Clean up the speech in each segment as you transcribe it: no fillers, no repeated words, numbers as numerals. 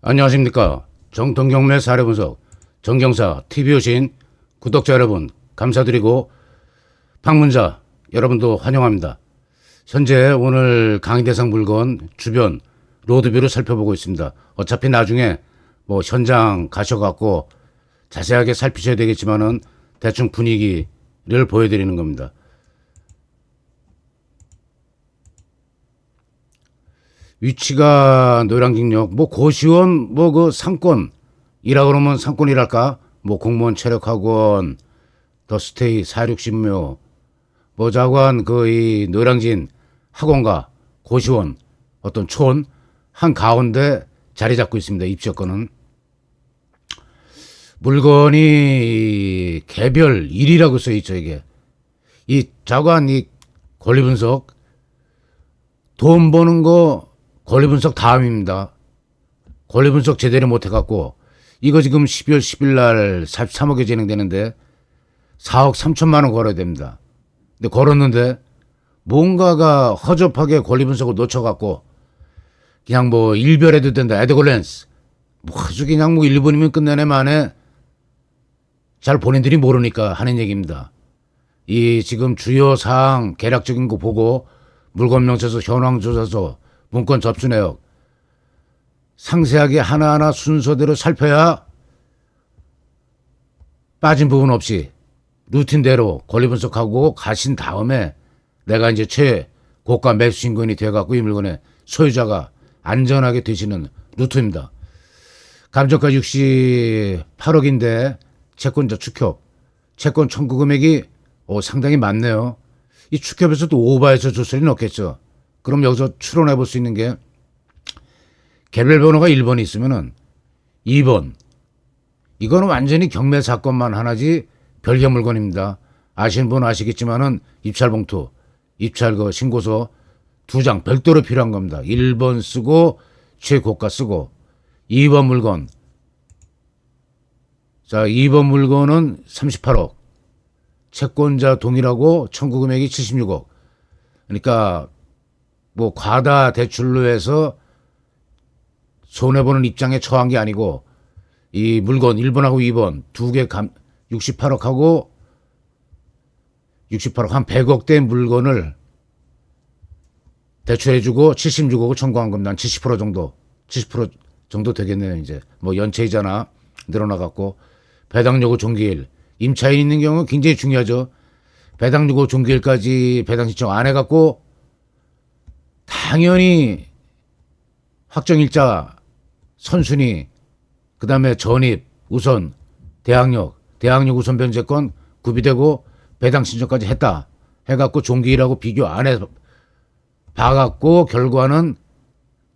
안녕하십니까. 정통경매 사례분석 정경사 TV 오신 구독자 여러분 감사드리고 방문자 여러분도 환영합니다. 현재 오늘 강의 대상 물건 주변 로드뷰를 살펴보고 있습니다. 어차피 나중에 뭐 현장 가셔갖고 자세하게 살피셔야 되겠지만은 대충 분위기를 보여드리는 겁니다. 위치가 노량진역, 뭐 고시원, 뭐 그 상권이라 그러면 상권이랄까? 뭐 공무원 체력학원, 더스테이, 사육신묘, 뭐 자관 그 이 노량진 학원가, 고시원, 어떤 촌 한 가운데 자리 잡고 있습니다. 입주권은. 물건이 개별 1이라고 써 있죠, 이게. 이 자관 이 권리 분석, 돈 버는 거 권리 분석 다음입니다. 권리 분석 제대로 못 해갖고, 이거 지금 12월 10일 날 43억에 진행되는데, 4억 3천만 원 걸어야 됩니다. 근데 걸었는데, 뭔가가 허접하게 권리 분석을 놓쳐갖고, 그냥 뭐 일별해도 된다. 에드걸렌스. 뭐 아주 그냥 뭐 1분이면 끝내네 만에 잘 본인들이 모르니까 하는 얘기입니다. 이 지금 주요 사항 계략적인 거 보고 물건 명세서, 현황 조사서, 문건 접수 내역 상세하게 하나하나 순서대로 살펴야 빠진 부분 없이 루틴대로 권리 분석하고 가신 다음에 내가 이제 최고가 매수 신고인이 돼갖고 이 물건의 소유자가 안전하게 되시는 루트입니다. 감정가 68억인데 채권자 축협, 채권 청구 금액이 상당히 많네요. 이 축협에서 또 오버해서 줄 소리는 없겠죠. 그럼 여기서 추론해 볼 수 있는 게 개별 번호가 1번이 있으면은 2번. 이거는 완전히 경매 사건만 하나지 별개 물건입니다. 아시는 분은 아시겠지만은 입찰 봉투, 입찰 그 신고서 2장 별도로 필요한 겁니다. 1번 쓰고 최고가 쓰고 2번 물건. 자, 2번 물건은 38억. 채권자 동일하고 청구 금액이 76억. 그러니까 뭐 과다 대출로 해서 손해보는 입장에 처한 게 아니고 이 물건 1번하고 2번 두 개 68억하고 68억 한 100억대 물건을 대출해주고 76억을 청구한 겁니다. 한 70% 정도 70% 정도 되겠네요. 이제 뭐 연체이자나 늘어나갖고 배당요구 종기일 임차인 있는 경우 굉장히 중요하죠. 배당요구 종기일까지 배당 신청 안 해갖고 당연히 확정일자 선순위 그 다음에 전입 우선 대항력 우선 변제권 구비되고 배당 신청까지 했다 해갖고 종기일하고 비교 안 해 봐갖고 결과는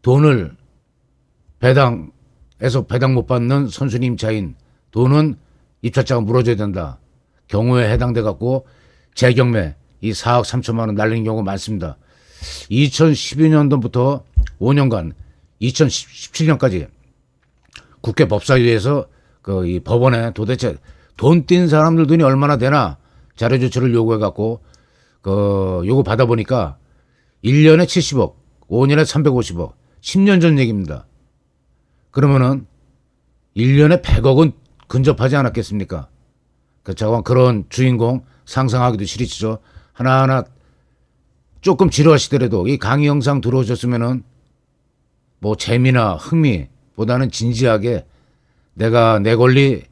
돈을 배당에서 배당 못 받는 선순위 임차인 돈은 입찰자가 물어줘야 된다 경우에 해당돼 갖고 재경매 이 4억 3천만 원 날리는 경우가 많습니다. 2012년도부터 5년간 2017년까지 국회 법사위에서 그 이 법원에 도대체 돈 띈 사람들 돈이 얼마나 되나 자료 조치를 요구해 갖고 그 요구 받아 보니까 1년에 70억, 5년에 350억, 10년 전 얘기입니다. 그러면은 1년에 100억은 근접하지 않았겠습니까? 그런 주인공 상상하기도 싫으시죠. 하나하나 조금 지루하시더라도 이 강의 영상 들어오셨으면은 뭐 재미나 흥미보다는 진지하게 내가 내 권리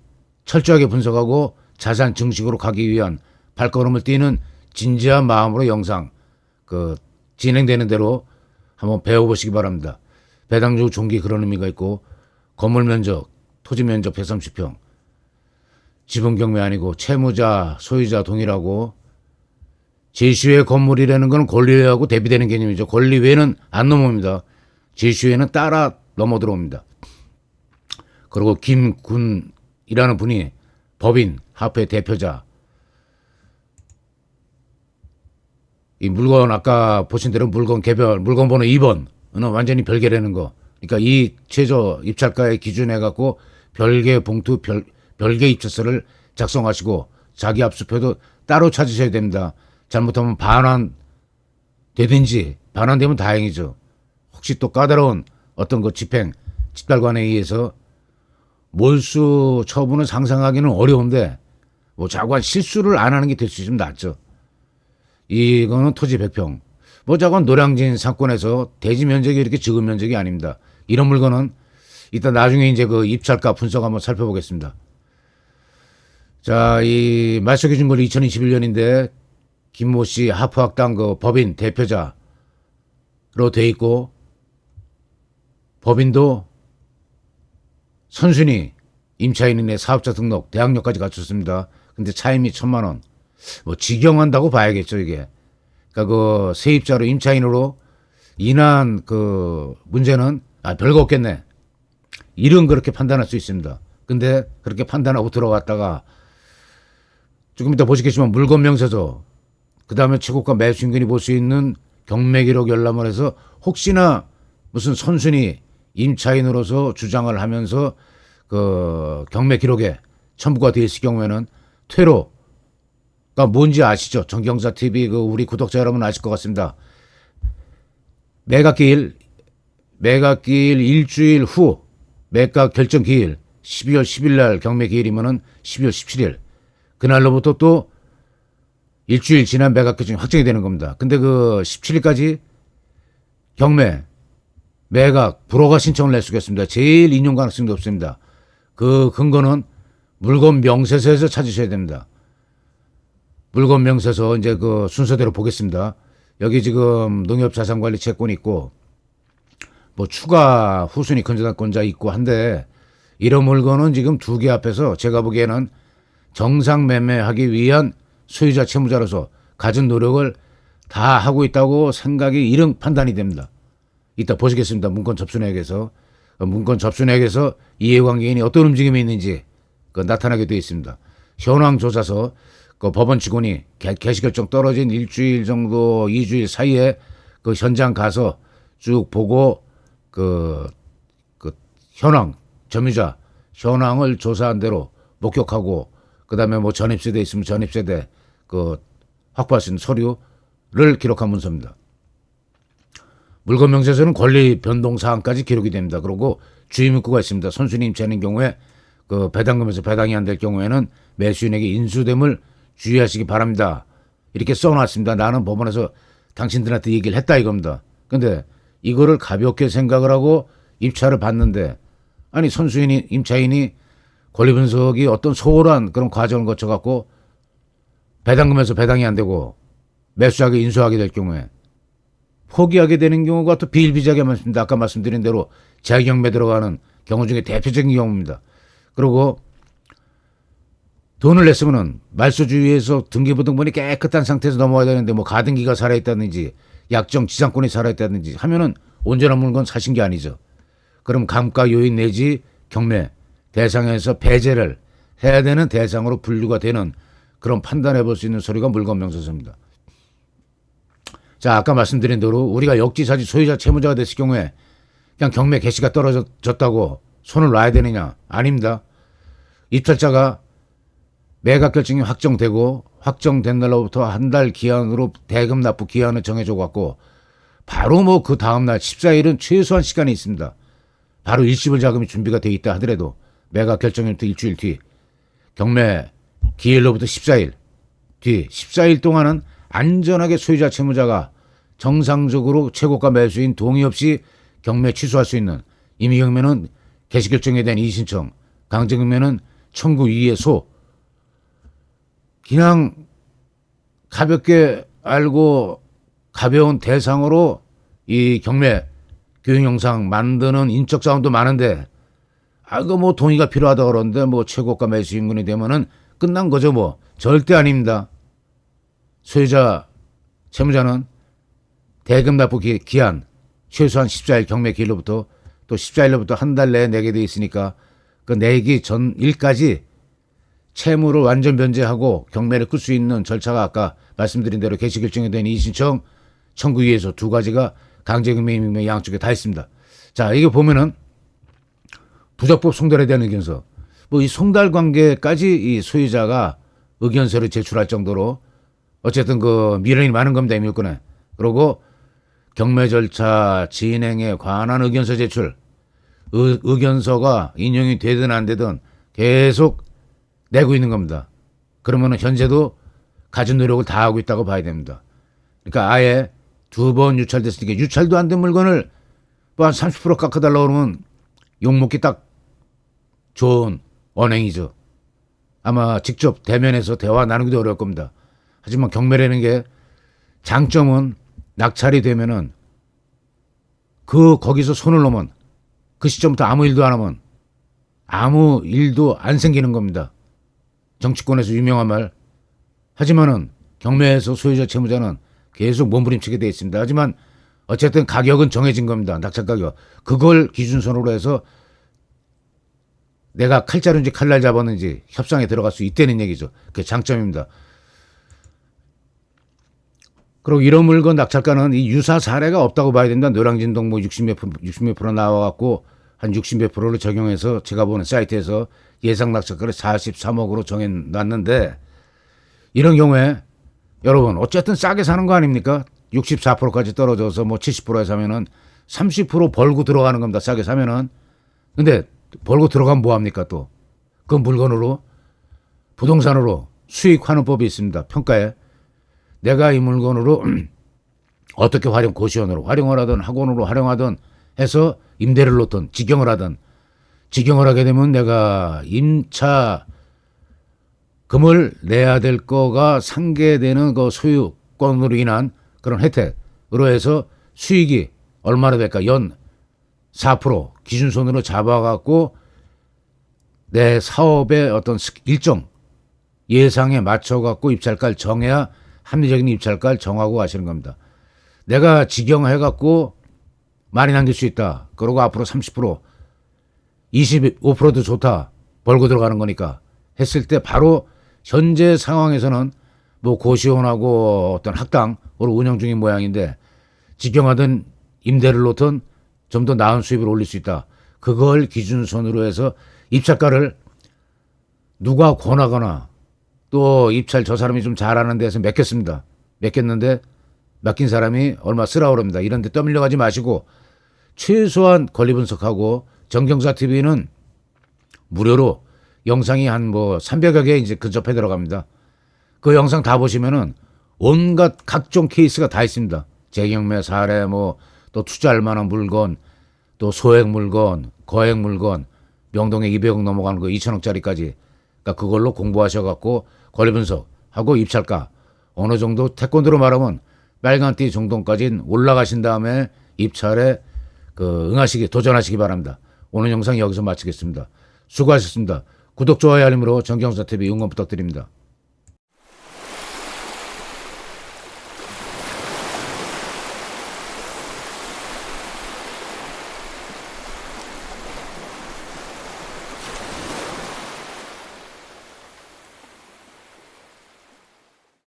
철저하게 분석하고 자산 증식으로 가기 위한 발걸음을 뛰는 진지한 마음으로 영상 진행되는 대로 한번 배워보시기 바랍니다. 배당주 종기 그런 의미가 있고 건물 면적, 토지 면적 130평 지분 경매 아니고 채무자, 소유자 동일하고 제시외 건물이라는 건 권리외하고 대비되는 개념이죠. 권리외는 안 넘어옵니다. 제시외는 따라 넘어 들어옵니다. 그리고 김군이라는 분이 법인 하프의 대표자 이 물건 아까 보신 대로 물건 개별 물건 번호 2번은 완전히 별개라는 거. 그러니까 이 최저 입찰가에 기준해 갖고 별개 봉투 별개 입찰서를 작성하시고 자기 압수표도 따로 찾으셔야 됩니다. 잘못하면 반환되든지 반환되면 다행이죠. 혹시 또 까다로운 어떤 그 집행 집달관에 의해서 몰수 처분을 상상하기는 어려운데 뭐 자관 실수를 안 하는 게 될 수 있으면 낫죠. 이거는 토지 100평. 뭐 자관 노량진 상권에서 대지 면적이 이렇게 적은 면적이 아닙니다. 이런 물건은 이따 나중에 이제 그 입찰가 분석 한번 살펴보겠습니다. 자, 이 말소기 준거리 2021년인데 김모 씨 하프학당 그 법인 대표자로 돼 있고 법인도 선순위 임차인의 사업자 등록 대항력까지 갖췄습니다. 근데 차임이 1,000만 원. 뭐 직영한다고 봐야겠죠 이게. 그러니까 그 세입자로 임차인으로 인한 그 문제는 별거 없겠네. 이런 그렇게 판단할 수 있습니다. 근데 그렇게 판단하고 들어갔다가 조금 이따 보시겠지만 물건 명세서 그 다음에 최고가 매수 인근이 볼 수 있는 경매 기록 열람을 해서 혹시나 무슨 선순위 임차인으로서 주장을 하면서 그 경매 기록에 첨부가 되어 있을 경우에는 퇴로가 뭔지 아시죠? 정경사 TV 그 우리 구독자 여러분 아실 것 같습니다. 매각기일 일주일 후 매각 결정 기일 12월 10일 날 경매 기일이면은 12월 17일 그날로부터 또 일주일 지난 매각 결정이 확정이 되는 겁니다. 근데 그 17일까지 경매 매각 불허가 신청을 낼 수가 있습니다. 제일 인용 가능성이 높습니다. 그 근거는 물건 명세서에서 찾으셔야 됩니다. 물건 명세서 이제 그 순서대로 보겠습니다. 여기 지금 농협자산관리 채권이 있고 뭐 추가 후순위 건전권자 있고 한데 이런 물건은 지금 두 개 앞에서 제가 보기에는 정상 매매하기 위한 소유자 채무자로서 가진 노력을 다 하고 있다고 생각이 이런 판단이 됩니다. 이따 보시겠습니다. 문건 접수내역에서 이해관계인이 어떤 움직임이 있는지 나타나게 되어 있습니다. 현황 조사서 그 법원 직원이 개시 결정 떨어진 일주일 정도 2주일 사이에 그 현장 가서 쭉 보고 그 현황 점유자 현황을 조사한 대로 목격하고 그다음에 뭐 전입세대 있으면 전입세대 그 확보할 수 있는 서류를 기록한 문서입니다. 물건 명세서는 권리 변동 사항까지 기록이 됩니다. 그리고 주의 문구가 있습니다. 선순위 임차인의 경우에 그 배당금에서 배당이 안 될 경우에는 매수인에게 인수됨을 주의하시기 바랍니다. 이렇게 써놨습니다. 나는 법원에서 당신들한테 얘기를 했다 이겁니다. 근데 이거를 가볍게 생각을 하고 입찰을 받는데 아니 선수인이 임차인이 권리 분석이 어떤 소홀한 그런 과정을 거쳐갖고 배당금에서 배당이 안 되고 매수하게 인수하게 될 경우에 포기하게 되는 경우가 또 비일비재하게 많습니다. 아까 말씀드린 대로 재경매 들어가는 경우 중에 대표적인 경우입니다. 그리고 돈을 냈으면은 말소주의에서 등기부등본이 깨끗한 상태에서 넘어와야 되는데 뭐 가등기가 살아있다든지 약정 지상권이 살아있다든지 하면은 온전한 물건 사신 게 아니죠. 그럼 감가 요인 내지 경매 대상에서 배제를 해야 되는 대상으로 분류가 되는 그런 판단해 볼 수 있는 서류가 물건 명세서입니다. 자, 아까 말씀드린 대로 우리가 역지사지 소유자 채무자가 됐을 경우에 그냥 경매 개시가 떨어졌다고 손을 놔야 되느냐? 아닙니다. 입찰자가 매각 결정이 확정되고 확정된 날로부터 한 달 기한으로 대금 납부 기한을 정해줘 갖고 바로 뭐 그 다음날 14일은 최소한 시간이 있습니다. 바로 일시불 자금이 준비가 돼 있다 하더라도 매각 결정일부터 일주일 뒤 경매 기일로부터 14일 뒤 14일 동안은 안전하게 소유자 채무자가 정상적으로 최고가 매수인 동의 없이 경매 취소할 수 있는 임의 경매는 개시 결정에 대한 이의신청 강제 경매는 청구 이의 소 그냥 가볍게 알고 가벼운 대상으로 이 경매 교육 영상 만드는 인적 자원도 많은데 그 뭐 동의가 필요하다 그러는데 뭐 최고가 매수 인근이 되면은 끝난 거죠 뭐. 절대 아닙니다. 소유자 채무자는 대금 납부 기한 최소한 14일 경매 기일로부터 또 14일로부터 한 달 내에 내게 돼 있으니까 그 내기 전일까지 채무를 완전 변제하고 경매를 끌 수 있는 절차가 아까 말씀드린 대로 개시 결정에 대한 이의신청 청구 이의소 두 가지가 강제경매 임의경매 양쪽에 다 있습니다. 자, 이게 보면은 부적법 송달에 대한 의견서 뭐 이 송달 관계까지 이 소유자가 의견서를 제출할 정도로 어쨌든 그 미련이 많은 겁니다. 이 물건에. 그리고 경매 절차 진행에 관한 의견서 제출 의견서가 인용이 되든 안 되든 계속 내고 있는 겁니다. 그러면은 현재도 가진 노력을 다 하고 있다고 봐야 됩니다. 그러니까 아예 2번 유찰됐으니까 유찰도 안 된 물건을 뭐 한 30% 깎아달라고 그러면 욕먹기 딱 좋은 언행이죠. 아마 직접 대면해서 대화 나누기도 어려울 겁니다. 하지만 경매라는 게 장점은 낙찰이 되면은 거기서 손을 놓으면 그 시점부터 아무 일도 안 하면 아무 일도 안 생기는 겁니다. 정치권에서 유명한 말. 하지만은 경매에서 소유자 채무자는 계속 몸부림치게 돼 있습니다. 하지만 어쨌든 가격은 정해진 겁니다. 낙찰 가격. 그걸 기준선으로 해서 내가 칼자루인지 칼날 잡았는지 협상에 들어갈 수 있다는 얘기죠. 그게 장점입니다. 그리고 이런 물건 낙찰가는 이 유사 사례가 없다고 봐야 된다. 노량진동 뭐 60몇 프로 나와갖고 한 60몇 프로를 적용해서 제가 보는 사이트에서 예상 낙찰가를 43억으로 정해놨는데 이런 경우에 여러분 어쨌든 싸게 사는 거 아닙니까? 64%까지 떨어져서 뭐 70%에 사면은 30% 벌고 들어가는 겁니다. 싸게 사면은. 근데 벌고 들어가면 뭐합니까 또? 그 물건으로 부동산으로 수익하는 법이 있습니다. 평가에. 내가 이 물건으로 어떻게 고시원으로 활용을 하든 학원으로 활용하든 해서 임대를 놓든 직영을 하든 직영을 하게 되면 내가 임차 금을 내야 될 거가 상계되는 그 소유권으로 인한 그런 혜택으로 해서 수익이 얼마나 될까? 연 4% 기준선으로 잡아갖고 내 사업의 어떤 일정 예상에 맞춰갖고 입찰가를 정해야 합리적인 입찰가를 정하고 가시는 겁니다. 내가 직영해갖고 많이 남길 수 있다. 그러고 앞으로 30%, 25%도 좋다. 벌고 들어가는 거니까 했을 때 바로 현재 상황에서는 뭐 고시원하고 어떤 학당으로 운영 중인 모양인데 직영하든 임대를 놓든 좀 더 나은 수입을 올릴 수 있다. 그걸 기준선으로 해서 입찰가를 누가 권하거나 또 입찰 저 사람이 좀 잘하는 데서 맡겼습니다. 맡겼는데 맡긴 사람이 얼마 쓰라고 그럽니다. 이런 데 떠밀려가지 마시고 최소한 권리 분석하고 정경사 TV는 무료로 영상이 한 뭐 300여 개 이제 근접해 들어갑니다. 그 영상 다 보시면은 온갖 각종 케이스가 다 있습니다. 재경매 사례 뭐 또 투자할 만한 물건 또 소액 물건 거액 물건 명동에 200억 넘어가는 거 2천억짜리까지 그러니까 그걸로 공부하셔갖고 권리 분석하고 입찰가 어느 정도 태권도로 말하면 빨간띠 정도까지 올라가신 다음에 입찰에 도전하시기 바랍니다. 오늘 영상 여기서 마치겠습니다. 수고하셨습니다. 구독, 좋아요, 알림으로 정경사 TV 응원 부탁드립니다.